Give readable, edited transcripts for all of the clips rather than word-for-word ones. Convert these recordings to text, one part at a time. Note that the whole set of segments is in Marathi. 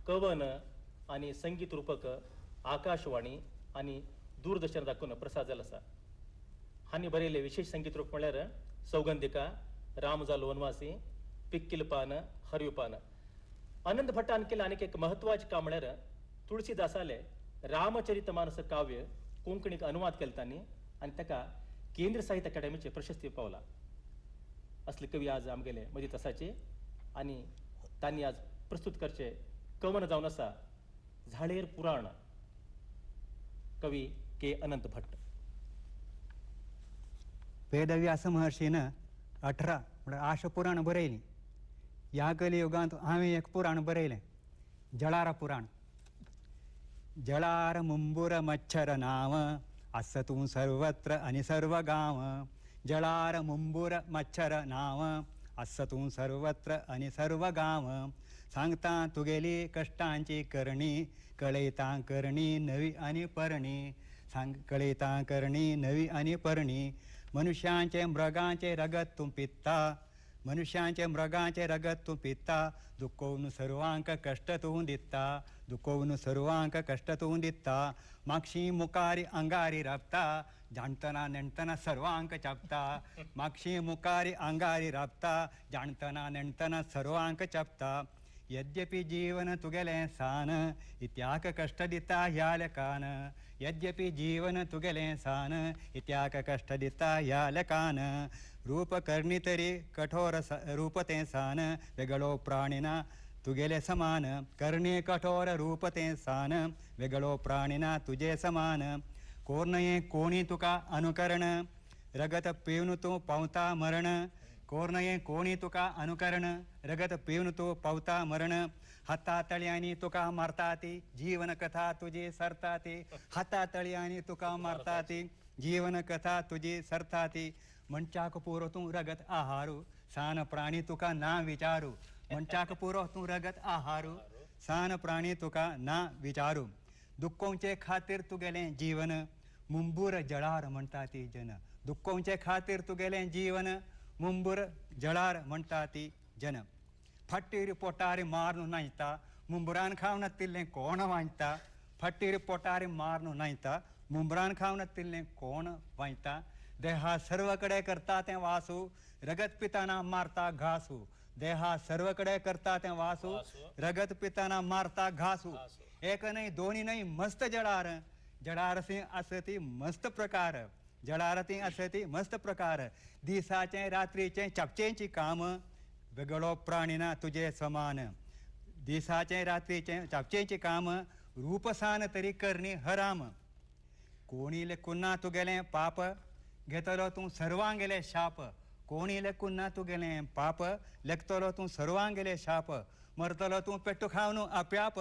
कवन आणि संगीत रूपक आकाशवाणी आणि दूरदर्शन दाखवून प्रसाद जाला आसा. हानी बरयले विशेष संगीत रूप म्हळ्यार सौगंधिका, राम जालो वनवासी, पिक्कील पान, हरयू पान. आनंद भट्टान केलं आनीक एक महत्वाचे काम म्हळ्यार तुळशीदासाले रामचरित मानस काव्य कोंकणीक अनुवाद केला तांणी आणि ताका केंद्र साहित्य अकादमीचे प्रशस्ती पावला. असले कवी आज आमगेले मदीत आसाचे आणि तांणी आज प्रस्तुत करचे कवन जावन आसा झाळेर पुराण. कवी के अनंत भट्ट. वेदव्यास महर्षीनं 18 म्हणजे आश पुराण बरयली. या कलियुगांत हांवें एक पुराण बरयलें, जळार पुराण. जळार मुंबूर मच्छर नाव, आस तूं सर्वत्र आणि सर्व गाव. जळार मुंबूर मच्छर नाव, आस तूं सर्वत्र आणि सर्व गाव. सांगता तुगेली कष्टांची करणी, कळयता करणी नवी आणि परणी. कळयता करणी नवी आणि परणी. मनुष्यांचे मृगांचे रगत तूं पित्ता, मनुष्यांचे मृगांचे रगत तूं पित्ता. दुखोवन सर्वांक कष्ट तूं दिता, दुखोवन सर्वांक कष्ट तूं दिता. मागशी मुखारी अंगारी राबता, जाणतना नेणतना सर्वांक चापता. मागशी मुखारी अंगारी राबता, जाणतना नेणतना सर्वांक चापता. यद्यपि जीवन तुगेलें सान, इत्याक कष्ट दिता ह्या लेकान. यद्यपि जीवन तुगेलें सान, इत्याक कष्ट दिता ह्या लेकान. रूप करणी तरी कठोर रूप तें सान, वेगळो प्राणिना तुगेले समान. करणी कठोर रूप तें सान, वेगळो प्राणिना तुजे समान. कोर्नये कोणी तुका अनुकरण, रगत पिवन तूं पावता मरण. कोर्नये कोणी तुका अनुकरण, रगत पिवन तूं पावता मरण. हाता तळयांनी तुका मारता ती, जीवन कथा तुजी सरता ती. हाता तळयांनी तुका मारता ती, जीवन कथा तुजी सरता ती. मनशाक पुरो तूं रगत आहारू, सान प्राणी तुका ना विचारू. मनशाक पुरो तूं रगत आहारू, सान प्राणी तुका ना विचारू. दुखोवचे खातीर तुगेलें जीवन, मुंबूर जळार म्हणटा ती जन. दुखोवचे खातीर तुगेलें जीवन, मुंबूर जळार म्हणटा ती जन. फट्टीर पोटार मारून नायता, मुंबरान खावन तिल्लें कोण वांयता. फट्टीर पोटार मारून नायता, मुंबरान खावन तिल्लें कोण वांयता. देहा सर्व कडे करता तें वासू, रगत पिताना मारता घासू. देहा सर्व कडे करता तें वासू, रगत पिताना मारता घासू. एक नाही दोन्ही नाही मस्त जळार, जळारसी असती मस्त प्रकार. जळारती असती मस्त प्रकार. दिसाचे रात्रीचे चापचेंची काम, वेगळो प्राणिना तुजे समान. दिसाचे रात्रीचे चापचेंची काम, रूपसान तरी करणी हराम. कोणी लेकुन्ना तुगेलें पाप, घेतलो तूं सर्वांगेले शाप. कोणी लेकुन्ना तुगेलें पाप, लेखतलो तूं सर्वांगेले शाप. मरतलो तूं पेट्टू खावन आप्याप,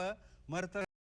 मरतलो